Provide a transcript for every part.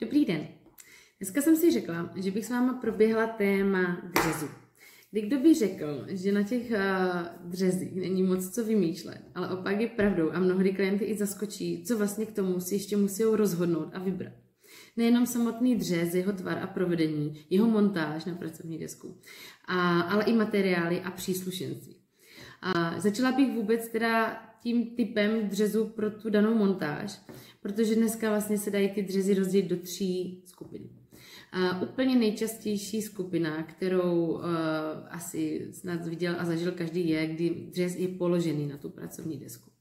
Dobrý den. Dneska jsem si řekla, že bych s váma proběhla téma dřezu. Kdo by řekl, že na těch dřezích není moc co vymýšlet, ale opak je pravdou a mnohdy klienty i zaskočí, co vlastně k tomu si ještě musí rozhodnout a vybrat. Nejenom samotný dřez, jeho tvar a provedení, jeho montáž na pracovní desku, ale i materiály a příslušenství. Začala bych vůbec teda tím typem dřezu pro tu danou montáž, protože dneska vlastně se dají ty dřezy rozdělit do 3 skupin. Úplně nejčastější skupina, kterou asi snad viděl a zažil každý je, kdy dřez je položený na tu pracovní desku.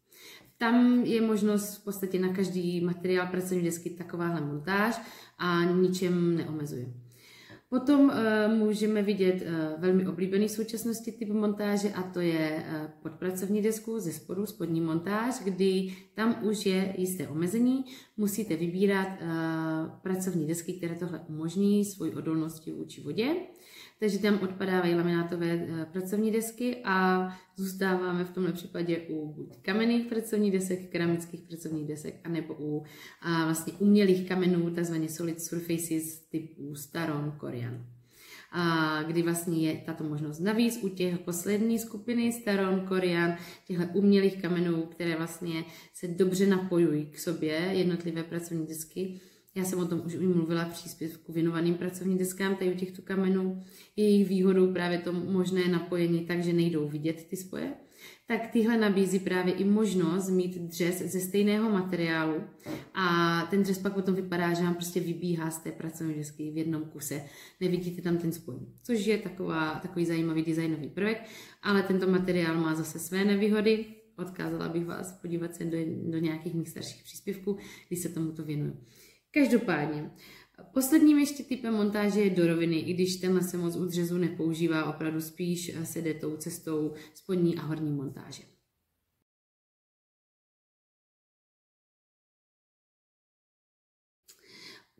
Tam je možnost v podstatě na každý materiál pracovní desky takováhle montáž a ničem neomezuje. Potom můžeme vidět velmi oblíbený v současnosti typ montáže a to je pod pracovní desku ze spodu, spodní montáž, kdy tam už je jisté omezení. Musíte vybírat pracovní desky, které tohle umožní svoji odolnosti vůči vodě. Takže tam odpadávají laminátové pracovní desky a zůstáváme v tomhle případě u buď kamenných pracovních desek, keramických pracovních desek, anebo u vlastně umělých kamenů, takzvaně solid surfaces typu Staron, Corian. Kdy vlastně je tato možnost. Navíc u těch poslední skupiny Staron, Corian, těchto umělých kamenů, které vlastně se dobře napojují k sobě, jednotlivé pracovní desky. Já jsem o tom už mluvila v příspěvku věnovaným pracovním deskám, tady u těchto kamenů. Jejich výhodou právě to možné napojení, takže nejdou vidět ty spoje. Tak tyhle nabízí právě i možnost mít dřez ze stejného materiálu a ten dřez pak potom vypadá, že vám prostě vybíhá z té pracovní desky v jednom kuse. Nevidíte tam ten spoj, což je takový zajímavý designový prvek, ale tento materiál má zase své nevýhody. Odkázala bych vás podívat se do nějakých mých starších příspěvků, kdy se tomuto věnuju. Každopádně, posledním ještě typem montáže je do roviny, i když tenhle se moc u dřezu nepoužívá, opravdu spíš se jde tou cestou spodní a horní montáže.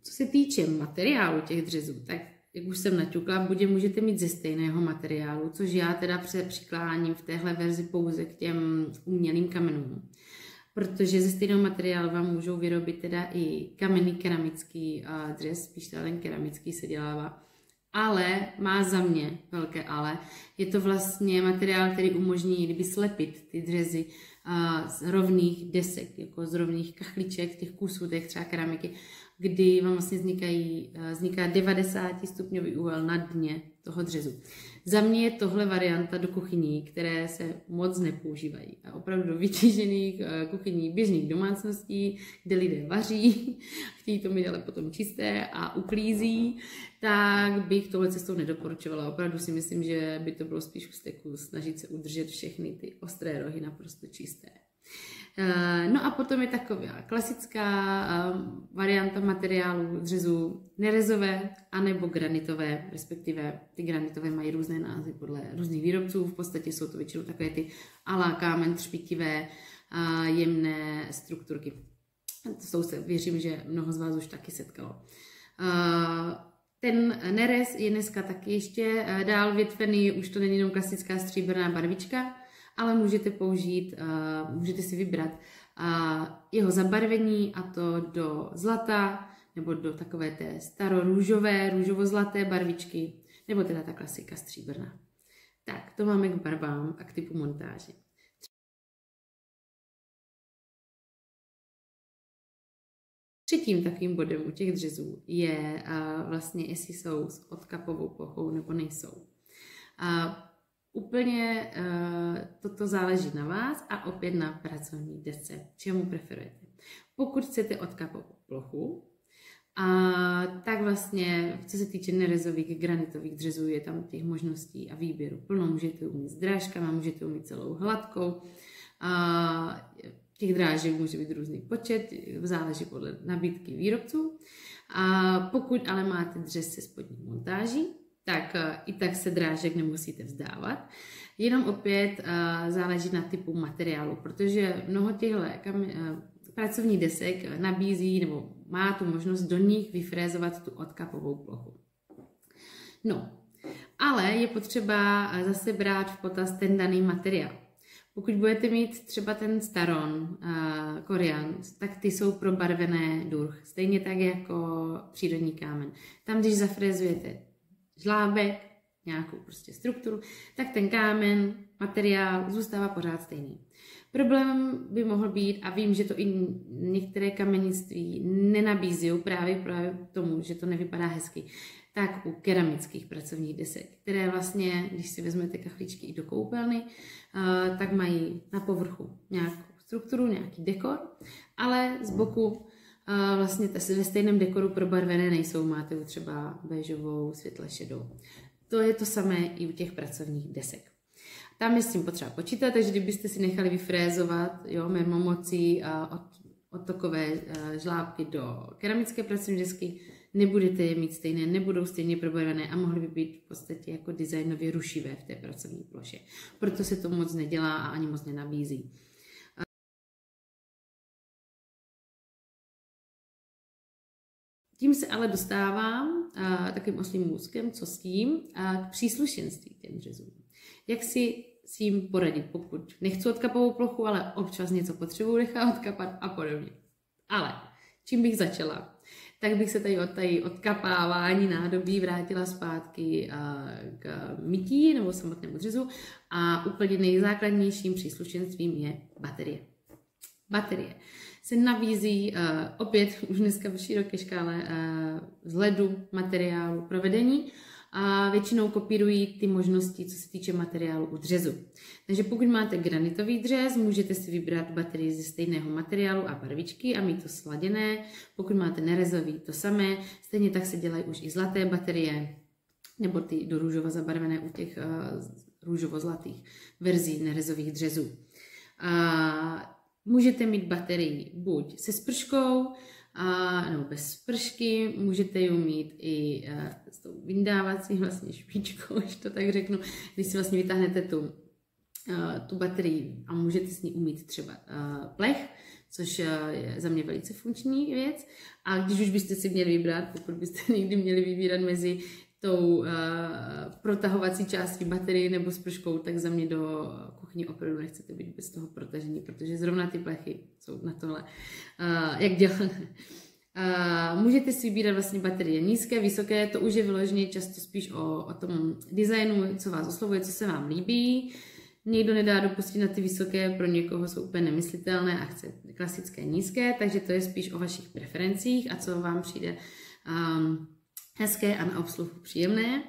Co se týče materiálu těch dřezů, tak jak už jsem naťukla, můžete mít ze stejného materiálu, což já teda přikláním v téhle verzi pouze k těm umělým kamenům. Protože ze stejného materiálu vám můžou vyrobit teda i kamenný keramický dřez, spíš ten keramický se dělává. Ale má za mě velké ale. Je to vlastně materiál, který umožní kdyby slepit ty dřezy z rovných desek, jako z rovných kachliček, těch kusů, těch třeba keramiky, kdy vám vlastně vzniká 90 stupňový úhel na dně toho dřezu. Za mě je tohle varianta do kuchyní, které se moc nepoužívají. A opravdu do vytížených kuchyní běžných domácností, kde lidé vaří, chtějí to mít ale potom čisté a uklízí, tak bych tohle cestou nedoporučovala. Opravdu si myslím, že by to bylo spíš u steku snažit se udržet všechny ty ostré rohy naprosto čisté. No a potom je taková klasická varianta materiálu dřezu nerezové anebo granitové, respektive ty granitové mají různé názvy podle různých výrobců, v podstatě jsou to většinou takové ty alá kámen, třpitivé, jemné strukturky. To se věřím, že mnoho z vás už taky setkalo. Ten nerez je dneska taky ještě dál větvený, už to není jenom klasická stříbrná barvička, ale můžete si vybrat jeho zabarvení, a to do zlata, nebo do takové té starorůžové, růžovo-zlaté barvičky, nebo teda ta klasika stříbrná. Tak, to máme k barvám a k typu montáže. Třetím takovým bodem u těch dřezů je vlastně, jestli jsou s odkapovou plochou nebo nejsou. Úplně toto záleží na vás a opět na pracovní desce, čemu preferujete. Pokud chcete odkapovou plochu, tak vlastně, co se týče nerezových granitových dřezů, je tam těch možností a výběru plno. Můžete umít s drážkama, můžete umít celou hladkou. Těch drážek může být různý počet, záleží podle nabídky výrobců. Pokud ale máte dřez se spodní montáží, tak i tak se drážek nemusíte vzdávat. Jenom opět záleží na typu materiálu, protože mnoho těchto pracovních desek nabízí nebo má tu možnost do nich vyfrézovat tu odkapovou plochu. No, ale je potřeba zase brát v potaz ten daný materiál. Pokud budete mít třeba ten staron, koriand, tak ty jsou probarvené durch, stejně tak jako přírodní kámen. Tam, když zafrézujete žlábek, nějakou prostě strukturu, tak ten kámen, materiál zůstává pořád stejný. Problém by mohl být, a vím, že to i některé kamenictví nenabízí právě tomu, že to nevypadá hezky, tak u keramických pracovních desek, které vlastně, když si vezmete kachlíčky i do koupelny, tak mají na povrchu nějakou strukturu, nějaký dekor, ale z boku vlastně ve stejném dekoru probarvené nejsou, máte třeba béžovou, světle šedou. To je to samé i u těch pracovních desek. Tam je s tím potřeba počítat, takže kdybyste si nechali vyfrézovat mermomocí odtokové žlábky do keramické pracovní desky, nebudete je mít stejné, nebudou stejně probarvené a mohly by být v podstatě jako designově rušivé v té pracovní ploše. Proto se to moc nedělá a ani moc nenabízí. Tím se ale dostávám takovým oslím můstkem, co s tím, k příslušenství těm dřezům. Jak si s tím poradit, pokud nechci odkapovou plochu, ale občas něco potřebuji nechat odkapat a podobně. Ale čím bych začala? Tak bych se tady odkapávání nádobí vrátila zpátky k mytí nebo samotnému dřezu a úplně nejzákladnějším příslušenstvím je baterie. Baterie se nabízí opět už dneska v široké škále vzhledu materiálu pro vedení a většinou kopírují ty možnosti, co se týče materiálu u dřezu. Takže pokud máte granitový dřez, můžete si vybrat baterii ze stejného materiálu a barvičky a mít to sladěné. Pokud máte nerezový, to samé. Stejně tak se dělají už i zlaté baterie, nebo ty do růžova zabarvené u těch růžovo-zlatých verzí nerezových dřezů. Můžete mít baterii buď se sprškou, nebo bez spršky, můžete ji mít i s tou vyndávací vlastně špičkou, když to tak řeknu, když si vlastně vytáhnete tu baterii a můžete s ní umít třeba plech, což je za mě velice funkční věc. A když už byste si měli vybrat, pokud byste někdy měli vybírat mezi tou protahovací částí baterie nebo sprškou, tak za mě do kuchyně opravdu nechcete být bez toho protažení, protože zrovna ty plechy jsou na tohle jak dělané. Můžete si vybírat vlastně baterie nízké, vysoké, to už je vyloženě často spíš o tom designu, co vás oslovuje, co se vám líbí. Někdo nedá dopustit na ty vysoké, pro někoho jsou úplně nemyslitelné a chce klasické nízké, takže to je spíš o vašich preferencích a co vám přijde hezké a na obsluhu příjemné.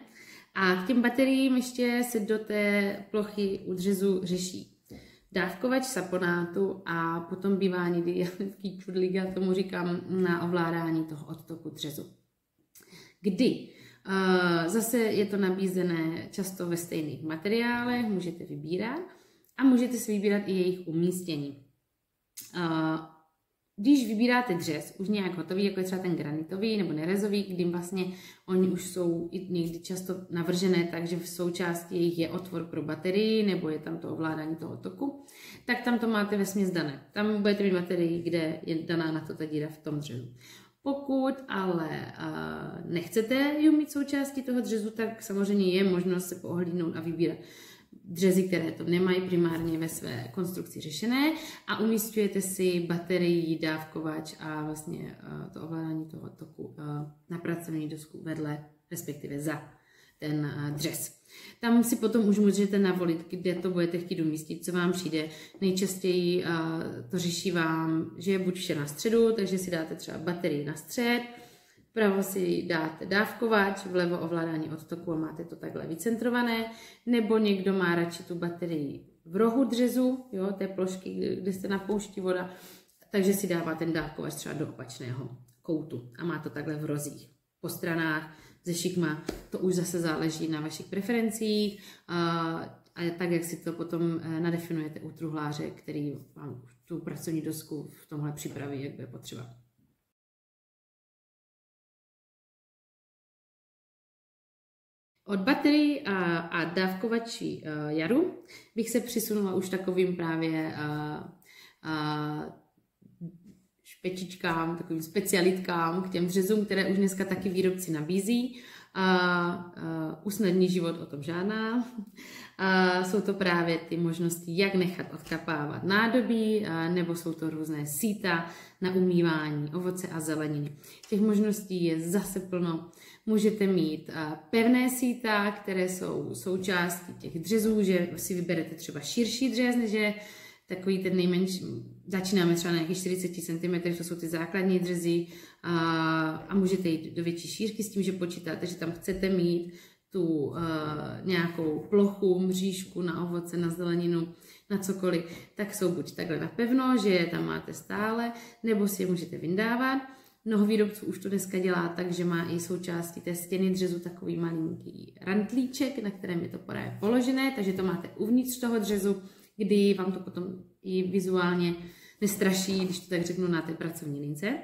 A k těm bateriím ještě se do té plochy u dřezu řeší dávkovač saponátu a potom bývá někdy takový čudlík, já tomu říkám, na ovládání toho odtoku dřezu. Kdy? Zase je to nabízené často ve stejných materiálech, můžete vybírat a můžete si vybírat i jejich umístění. Když vybíráte dřez už nějak hotový, jako je třeba ten granitový nebo nerezový, kdy vlastně oni už jsou i někdy často navržené tak, že v součástí jejich je otvor pro baterii nebo je tam to ovládání toho toku, tak tam to máte vesměs dané. Tam budete mít baterii, kde je daná na to ta díra v tom dřezu. Pokud ale nechcete ji mít součástí toho dřezu, tak samozřejmě je možnost se poohlídnout a vybírat dřezy, které to nemají primárně ve své konstrukci řešené a umístujete si baterii, dávkovač a vlastně to ovládání toho toku na pracovní dosku vedle, respektive za ten dřez. Tam si potom už můžete navolit, kde to budete chtít umístit, co vám přijde. Nejčastěji to řeší vám, že je buď vše na středu, takže si dáte třeba baterii na střed, vpravo si dáte dávkovač, vlevo ovládání odtoku a máte to takhle vycentrované, nebo někdo má radši tu baterii v rohu dřezu, jo, té plošky, kde se napouští voda, takže si dává ten dávkovač třeba do opačného koutu a má to takhle v rozích. Po stranách ze šikma, to už zase záleží na vašich preferencích a tak, jak si to potom nadefinujete u truhláře, který vám tu pracovní dosku v tomhle připraví, jak bude potřeba. Od baterií a dávkovačí jaru bych se přisunula už takovým právě špečičkám, takovým specialitkám, k těm dřezům, které už dneska taky výrobci nabízí. Usnadní život, o tom žádná. Jsou to právě ty možnosti, jak nechat odkapávat nádobí, nebo jsou to různé síta na umývání ovoce a zeleniny. Těch možností je zase plno. Můžete mít pevné síta, které jsou součástí těch dřezů, že si vyberete třeba širší dřez, než je takový ten nejmenší, začínáme třeba na nějakých 40 cm, to jsou ty základní dřezy a můžete jít do větší šířky s tím, že počítáte, že tam chcete mít tu nějakou plochu, mřížku na ovoce, na zeleninu, na cokoliv, tak jsou buď takhle napevno, že je tam máte stále, nebo si je můžete vyndávat. Mnoho výrobců už to dneska dělá tak, že má i součástí té stěny dřezu takový malinký rantlíček, na kterém je to právě položené, takže to máte uvnitř toho dřezu, kdy vám to potom i vizuálně nestraší, když to tak řeknu, na té pracovní lince.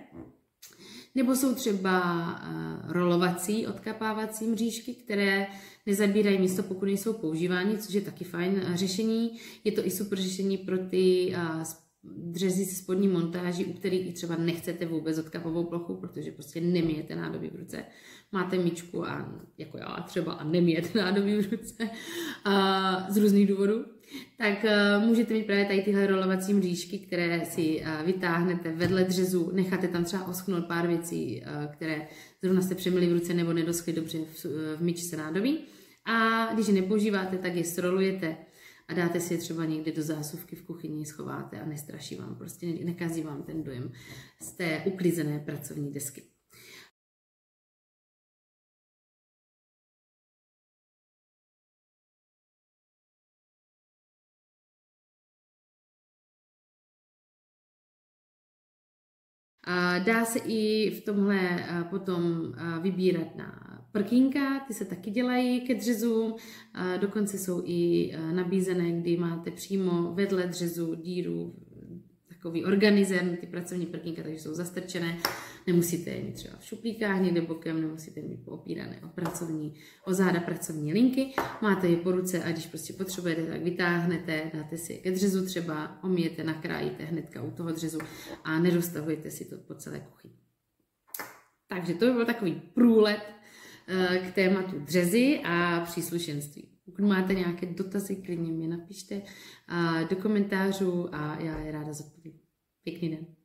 Nebo jsou třeba rolovací, odkapávací mřížky, které nezabírají místo, pokud nejsou používány, což je taky fajn řešení. Je to i super řešení pro ty dřezy se spodní montáží, u kterých i třeba nechcete vůbec odkapovou plochu, protože prostě nemijete nádobí v ruce. Máte myčku a jako já třeba a nemijete nádobí v ruce z různých důvodů. Tak můžete mít právě tady tyhle rolovací mřížky, které si vytáhnete vedle dřezu, necháte tam třeba oschnout pár věcí, které zrovna jste přemili v ruce nebo nedoschly dobře v myčce nádobí. A když je nepoužíváte, tak je srolujete a dáte si je třeba někde do zásuvky v kuchyni, schováte a nestraší vám, prostě nekazí vám ten dojem z té uklizené pracovní desky. Dá se i v tomhle potom vybírat na prkínka, ty se taky dělají ke dřezům, dokonce jsou i nabízené, kdy máte přímo vedle dřezu díru, takový organizer, ty pracovní prkínka, takže jsou zastrčené, nemusíte je mít třeba v šuplíkách někde bokem, nemusíte mít poopírané o záda pracovní linky, máte je po ruce a když prostě potřebujete, tak vytáhnete, dáte si je ke dřezu třeba, omijete, nakrájíte hnedka u toho dřezu a nedostavujete si to po celé kuchyni. Takže to by byl takový průlet k tématu dřezy a příslušenství. Pokud máte nějaké dotazy, klidně mi napište do komentářů a já je ráda zodpovím. Pěkný den.